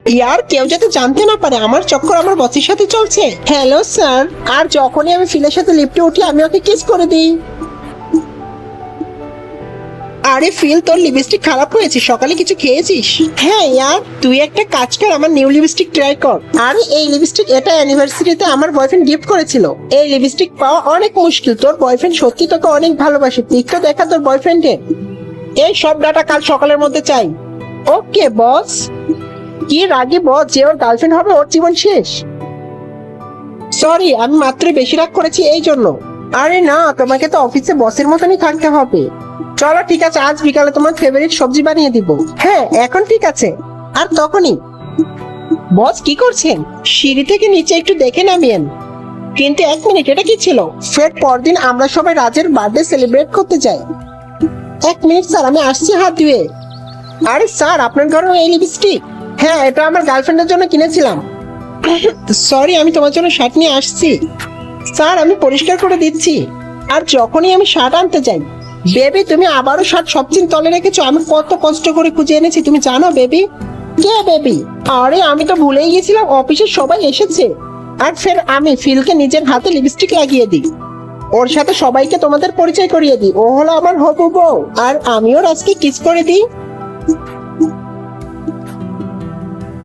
ইয়ার কেউ যাতে জানতে না পারে আমার চক্কর আমার বসের সাথে চলছে। Hello sir. আর যখনই আমি ফিলের সাথে লিফটে উঠি আমি ওকে কিস করে দিই। আরে ফিল, তোর লিপস্টিক খারাপ হয়েছে, সকালে কিছু খেয়েছিস? হ্যাঁ ইয়ার, তুই একটা কাজ কর, আমার নিউ লিপস্টিক ট্রাই কর। আরে এই লিপস্টিক এটা অ্যানিভার্সারিতে আমার বয়ফ্রেন্ড গিফট করেছিল। এই লিপস্টিক পাওয়া অনেক মুশকিল, তোর বয়ফ্রেন্ড সত্যি তোকে অনেক ভালোবাসে। পিকটা দেখা তোর বয়ফ্রেন্ডের। এই সব ডাটা কাল সকালের মধ্যে চাই। ওকে বস। কি রাগি বস, যে ওর গার্লফ্রেন্ড হবে ওর জীবন শেষ। সরি, আমি মাত্র বেশি রাগ করেছি এই জন্য। আরে না, তোমাকে তো অফিসে বসের মতনই থাকতে হবে। চলো ঠিক আছে, আজ বিকালে তোমার ফেভারিট সবজি বানিয়ে দিব। হ্যাঁ এখন ঠিক আছে। আর তখনই বস কি করছেন? সিঁড়ি থেকে নিচে একটু দেখে নামিয়েন। কিন্তু এক মিনিট, এটা কি ছিল? ফের পরদিন আমরা সবাই রাজের বার্থডে সেলিব্রেট করতে যাই। এক মিনিট স্যার, আমি আসছি হাত ধুয়ে। আরে স্যার, আপনার ঘরেও এই লিপস্টিক? হ্যাঁ, এটা আমার গার্লফ্রেন্ডের জন্য কিনেছিলাম। সরি, আমি তোমার জন্য শার্ট নিয়ে আসছি। স্যার, আমি পরিষ্কার করে দিচ্ছি। আর যখনই আমি শার্ট আনতে যাই, বেবি তুমি আবারও শার্ট সবদিন তলে রেখেছো। আমি কত কষ্ট করে খুঁজে এনেছি, তুমি জানো বেবি? কে বেবি? আরে আমি তো ভুলেই গেছিলাম, অফিসের সবাই এসেছে। আর ফের আমি ফিলকে নিজের হাতে লিপস্টিক লাগিয়ে দিই। ওর সাথে সবাইকে তোমাদের পরিচয় করিয়ে দিই। ও হলো আমার হবু বউ, আর আমিও রাজকে কিস করে দিই।